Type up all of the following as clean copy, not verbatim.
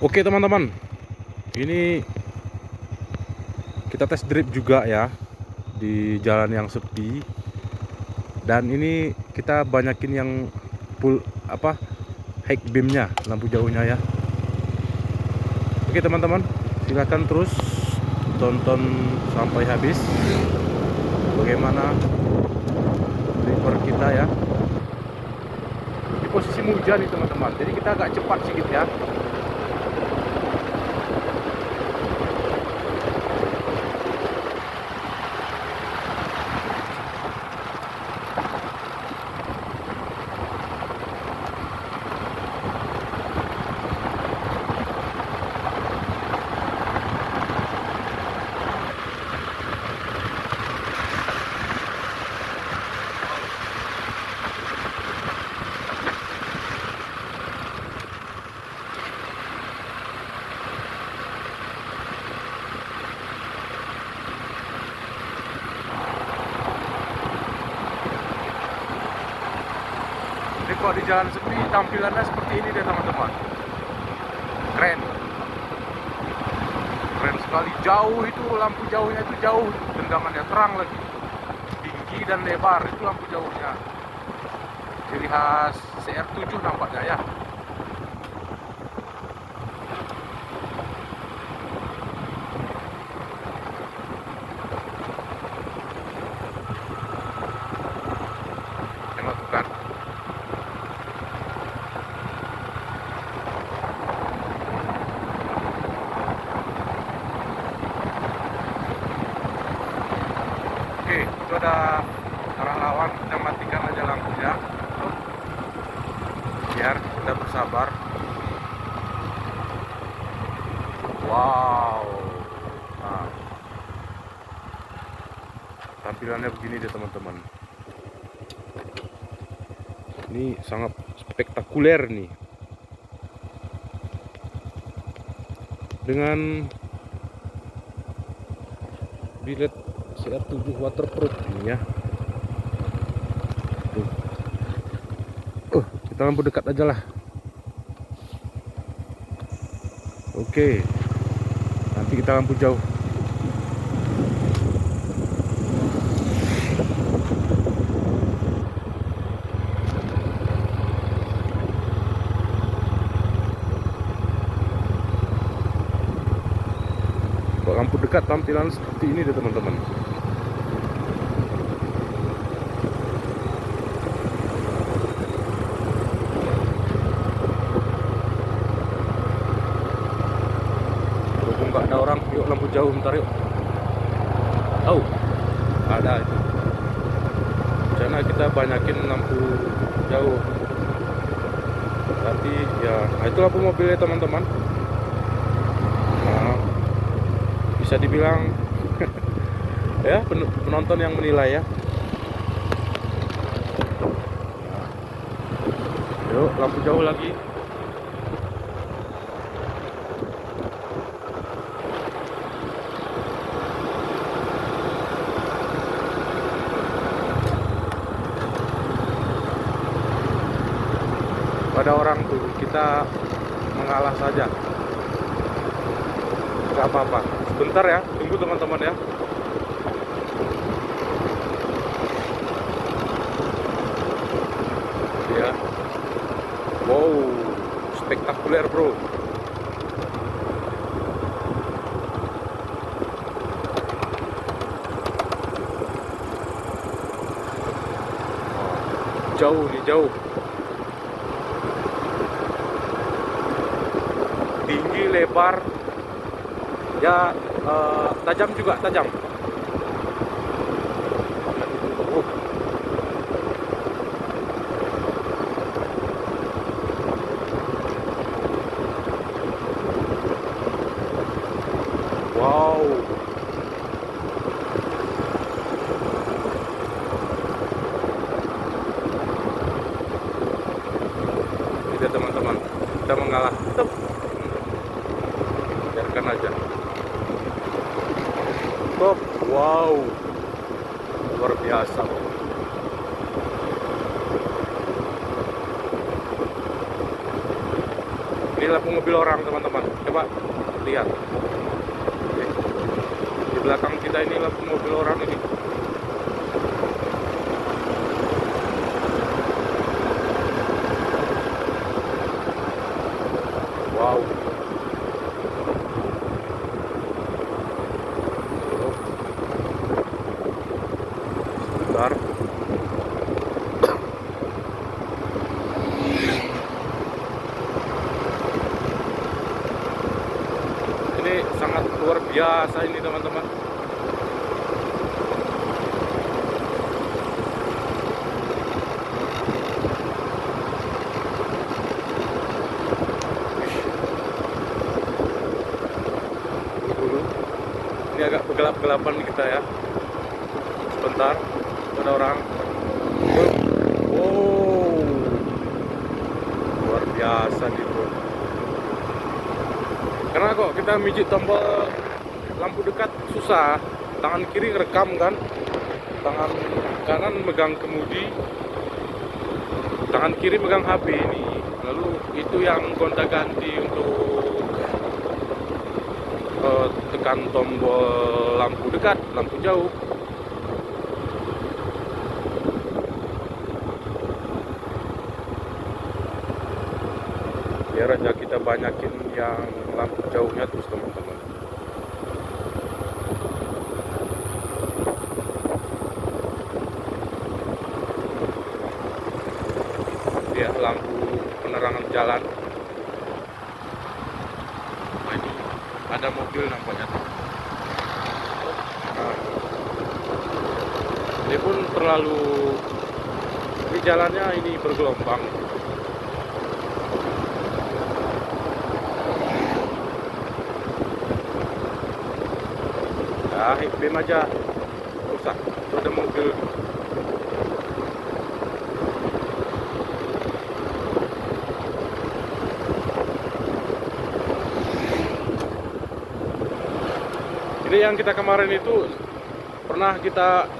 Oke teman-teman, ini kita tes drive juga ya di jalan yang sepi. Dan ini kita banyakin yang full high beamnya, lampu jauhnya ya. Oke teman-teman, silakan terus tonton sampai habis bagaimana driver kita ya. Di posisi hujan nih teman-teman, jadi kita agak cepat sedikit ya. Jadi kalau di jalan sepi tampilannya seperti ini deh teman-teman. Keren. Keren sekali. Jauh itu lampu jauhnya itu jauh, tendangannya terang lagi. Tinggi dan lebar itu lampu jauhnya. Ciri khas CR7 nampaknya ya. Tengok tuh kan. Oke, itu ada arah lawan, kita matikan aja lampunya. Biar kita bersabar. Wow. Nah, tampilannya begini deh teman-teman. Ini sangat spektakuler nih. Dengan bilet CR7 waterproof ini ya. Tuh. Kita lampu dekat aja lah. Oke. Nanti kita lampu jauh. Kalau lampu dekat tampilan seperti ini deh teman-teman. Berhubung nggak ada orang, yuk lampu jauh bentar yuk. Oh, ada itu. Karena kita banyakin lampu jauh. Tapi ya, nah itu lampu mobilnya teman-teman. Nah, bisa dibilang ya penonton yang menilai ya. Yuk lampu jauh lagi. Pada orang tuh kita mengalah saja, nggak apa-apa. Sebentar ya, tunggu teman-teman ya. Ya, wow, spektakuler bro. Jauh nih, jauh. Tinggi, lebar, ya tajam juga, tajam. Wow. Tidak teman-teman, kita mengalah. Tetap biarkan aja. Top, wow, luar biasa. Ini Ini lampu mobil orang, teman-teman. Coba lihat. Oke. Di belakang kita ini lampu mobil orang ini. Wow. Bentar. Ini sangat luar biasa ini, teman-teman. Ini agak gelap-gelapan kita ya. Sebentar, ada orang. Wow, luar biasa nih bro. Karena kok kita mijit tombol lampu dekat susah, tangan kiri ngerekam kan, tangan kanan megang kemudi, tangan kiri megang HP ini. Lalu itu yang gonta-ganti untuk tekan tombol lampu dekat, lampu jauh. Biar aja kita banyakin yang lampu jauhnya terus, teman-teman. Ya, lampu penerangan jalan. Nah, itu ada mobil nampaknya. Nah, ini pun terlalu, ini jalannya ini bergelombang. Ya, BEM aja, usah. Itu ada mobil. Ini yang kita kemarin itu pernah kita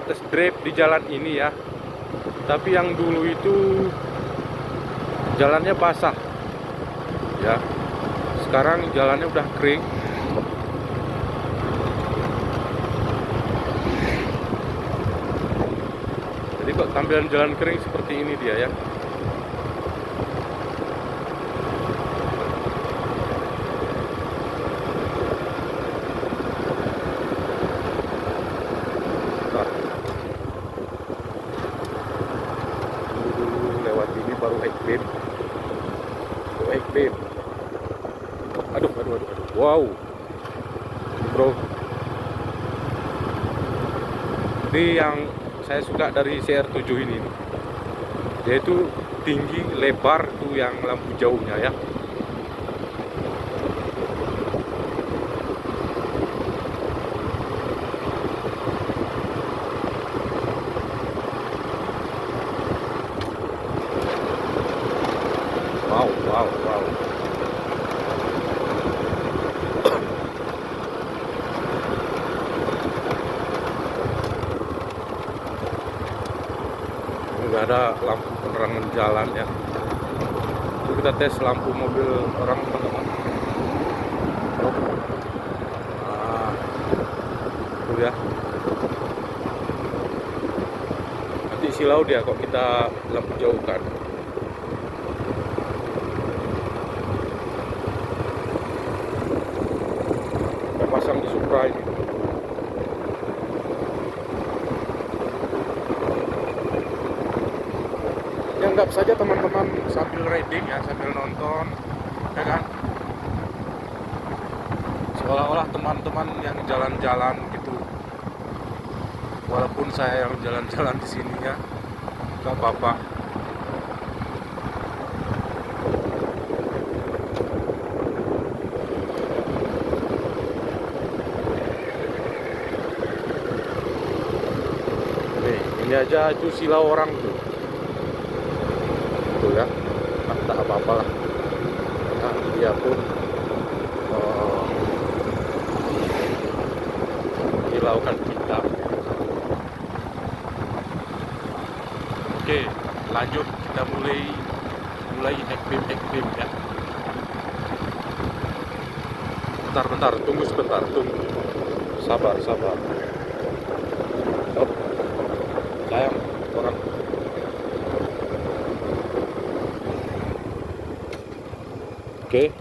test drive di jalan ini ya. Tapi yang dulu itu jalannya basah. Ya. Sekarang jalannya udah kering. Jadi kok tampilan jalan kering seperti ini dia ya. Lewat ini baru high beam. High beam. Aduh. Wow. Bro. Ini yang saya suka dari CR7 ini. Dia itu tinggi, lebar tuh yang lampu jauhnya ya. Wow. Nggak ada lampu penerangan jalan ya. Itu kita tes lampu mobil orang, teman-teman. Nah, itu ya. Nanti silau dia kok kita lampu jauh kan. Kita pasang di Supra ini. Anggap saja teman-teman sambil riding ya, sambil nonton ya kan, seolah-olah teman-teman yang jalan-jalan gitu, walaupun saya yang jalan-jalan di sini ya, nggak apa-apa. Ini aja itu silau orang tuh. Tuh ya, tak apa-apa lah. Nah, dia pun hilaukan kita. Oke, lanjut kita mulai hack beam ya. Bentar, tunggu sebentar, tunggu. Sabar. Oh, sayang, orang. Oke.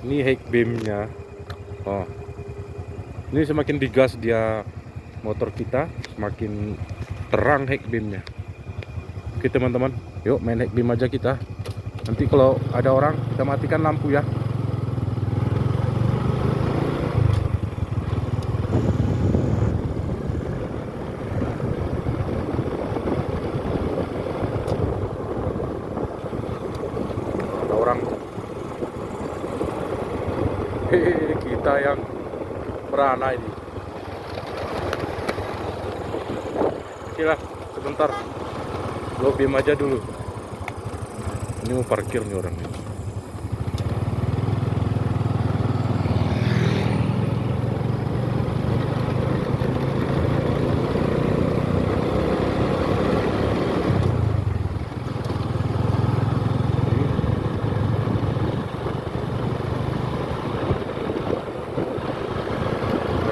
Ini high beamnya. Oh, ini semakin digas dia motor kita, semakin terang high beamnya. Oke teman-teman, yuk main high beam aja kita. Nanti kalau ada orang, kita matikan lampu ya. Ada orang. Hehehe, kita yang merana ini. Oke lah, sebentar. Lo beam aja dulu. Ini mau parkir nih orang ini.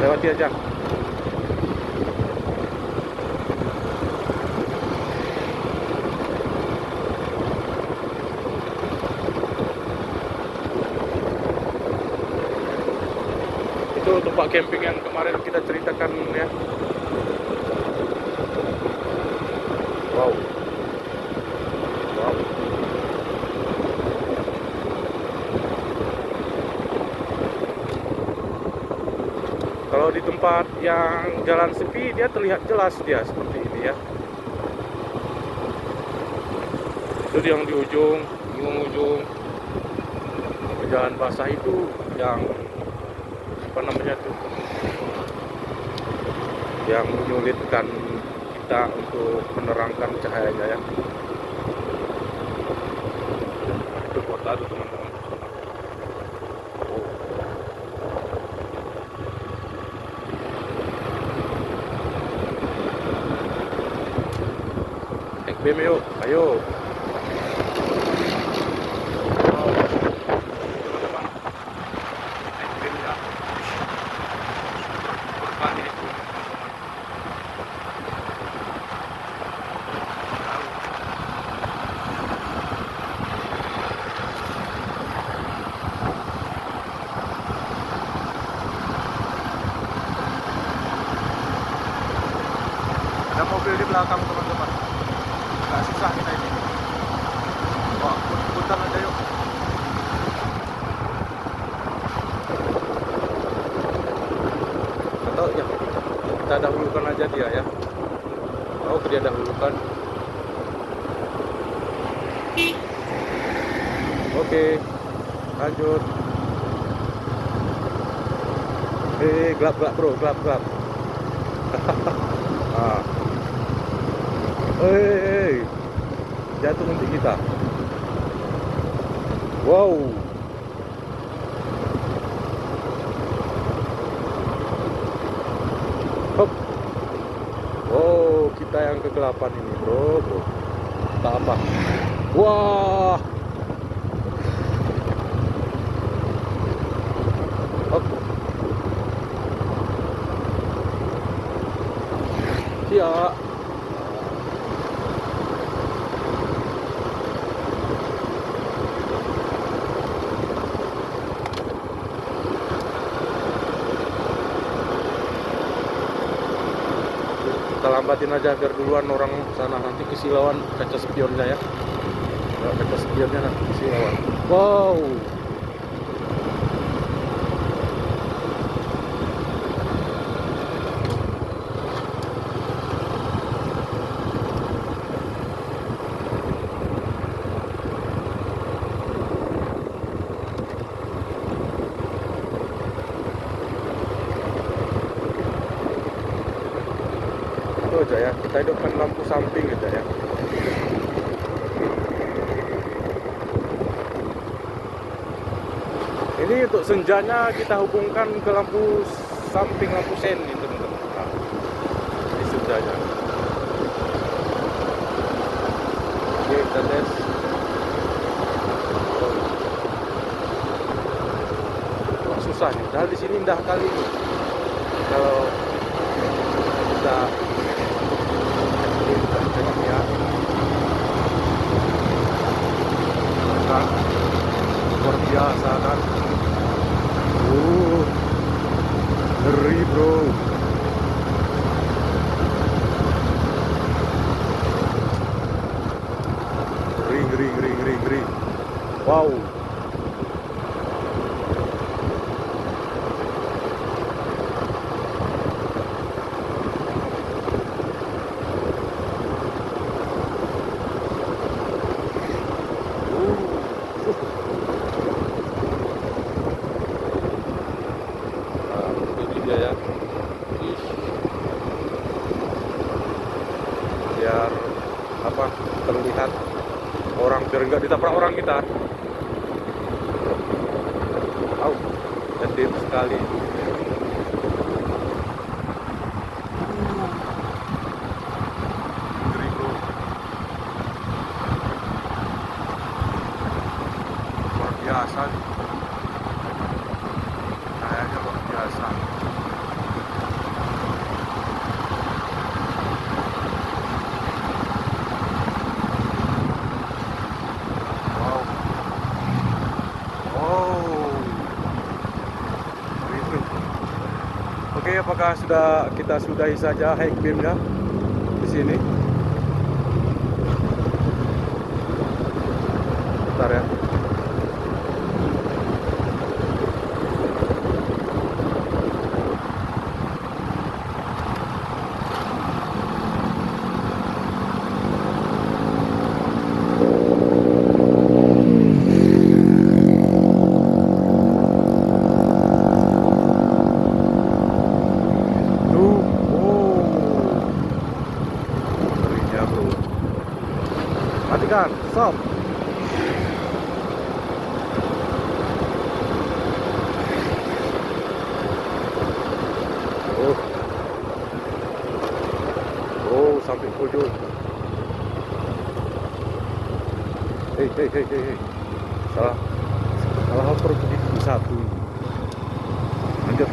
Lewati aja. Itu tempat camping yang kemarin kita ceritakan ya. Wow. Kalau di tempat yang jalan sepi dia terlihat jelas dia seperti ini ya. Itu yang di ujung jalan basah itu yang apa namanya tuh, yang menyulitkan kita untuk menerangkan cahayanya ya. Itu kota tuh teman-teman. Naik BM yuk, ayo. Ada mobil di belakang teman-teman. Nggak susah kita ini. Wah, putar aja yuk. Atau ya, kita dahulukan aja dia ya. Oh, dia dahulukan. Oke, lanjut. Gelap bro, gelap. Ah. Jatuh nanti kita. Wow. Hop. Oh, kita yang kegelapan ini, bro. Tak apa. Wah. Hop. Siap. Kita lambatin aja biar duluan orang sana, nanti kesilauan kaca spionnya ya. Kalau kaca spionnya nanti kesilauan. Wow. Itu aja ya, kita hidupkan lampu samping aja ya. Ini untuk senjanya kita hubungkan ke lampu samping, lampu sen ini teman-teman. Nah, ini senjanya. Oke, kita tes. susah nih. Padahal di sini indah kali ini. Kalau kita tengok ya, kan luar biasa kan. Ngeri bro. Ngeri. Wow. Ini dia ya. Biar apa, terlihat orang, biar nggak ditabrak orang kita. Gede sekali. Ngeri bro. Luar biasa nih. Kayaknya luar biasa. Oke, apakah kita sudahi saja hike beam-nya di sini? Bentar ya. Matikan, stop. Sampai pojok. Hei. Salah hopper begitu satu. Lanjut.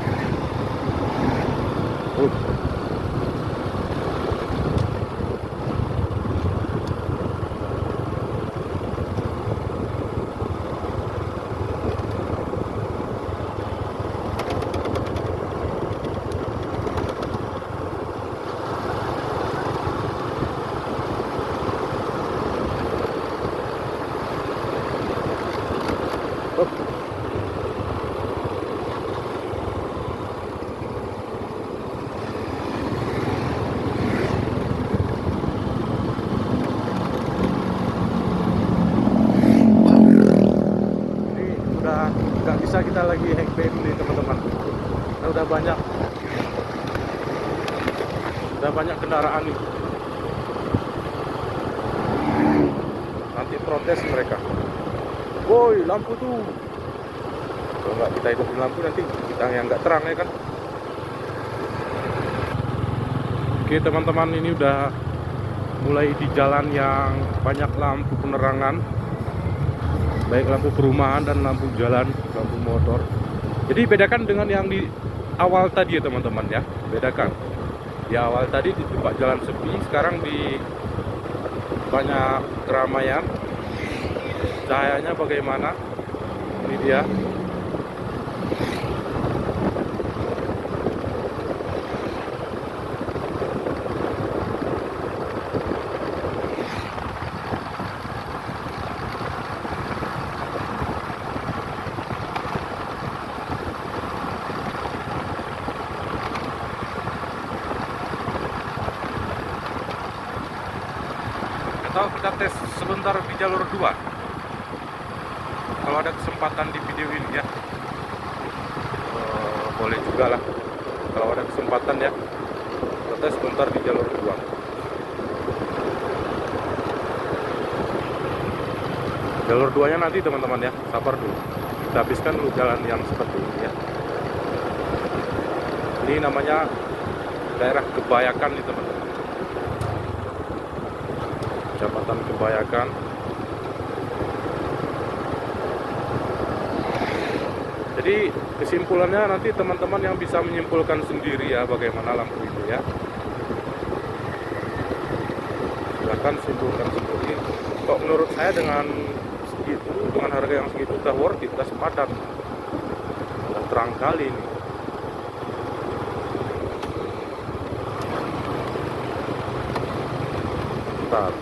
Nggak bisa kita lagi hike beam nih teman-teman. Nah, udah banyak kendaraan nih. Nanti protes mereka. Woi, lampu tuh. Kalau nggak kita hidupin lampu, nanti kita yang nggak terang ya kan. Oke teman-teman, ini udah mulai di jalan yang banyak lampu penerangan, baik lampu perumahan dan lampu jalan, lampu motor. Jadi bedakan dengan yang di awal tadi ya teman-teman ya. Bedakan. Di awal tadi di tempat jalan sepi, sekarang di banyak keramaian. Cahayanya bagaimana? Ini dia. Atau kita tes sebentar di jalur 2 kalau ada kesempatan di video ini ya. Boleh juga lah kalau ada kesempatan ya, kita tes sebentar di jalur 2. Jalur 2 nya nanti teman-teman ya, sabar dulu, kita habiskan dulu jalan yang seperti ini ya. Ini namanya daerah Kebayakan nih teman-teman, Kecamatan Kebayakan. Jadi kesimpulannya nanti teman-teman yang bisa menyimpulkan sendiri ya bagaimana lampu itu ya. Silahkan simpulkan sendiri. Kok menurut saya dengan segitu, dengan harga yang segitu udah worth it, udah sepadan, udah terang kali ini. Bentar.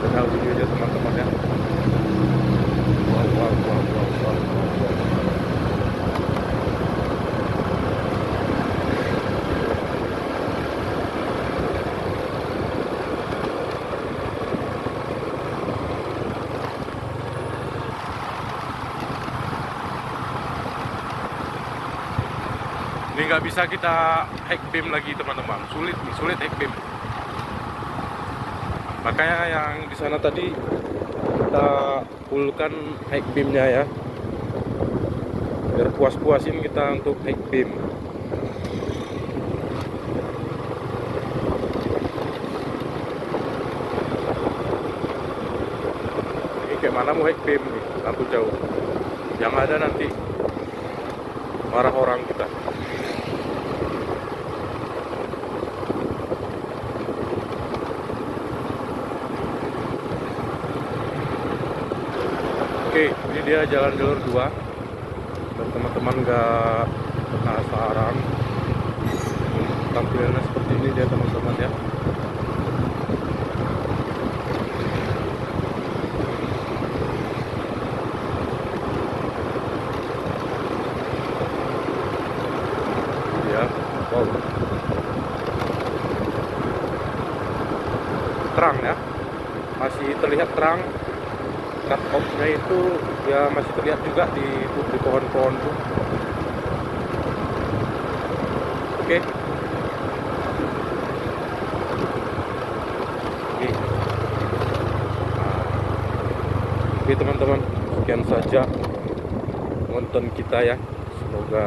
Kenal videonya teman-teman ya. Wow, wow, wow, wow, wow, wow. Ini nggak bisa kita hack beam lagi teman-teman, sulit hack beam. Makanya yang di sana tadi kita fullkan hack beamnya ya, biar puas-puasin kita untuk hack beam. Ini kayak mana mau hack beam nih, lampu jauh. Yang ada nanti marah orang kita. Oke, ini dia jalan jalur 2. Dan teman-teman nggak penasaran tampilannya seperti ini dia teman-teman ya. Ya, wow. Terang ya, masih terlihat terang. Cut off-nya itu ya masih terlihat juga di pohon-pohon tuh. Oke. Oke teman-teman, sekian saja nonton kita ya. Semoga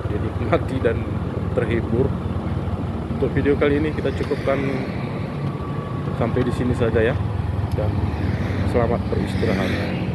dinikmati dan terhibur. Untuk video kali ini kita cukupkan sampai di sini saja ya. Dan selamat beristirahat.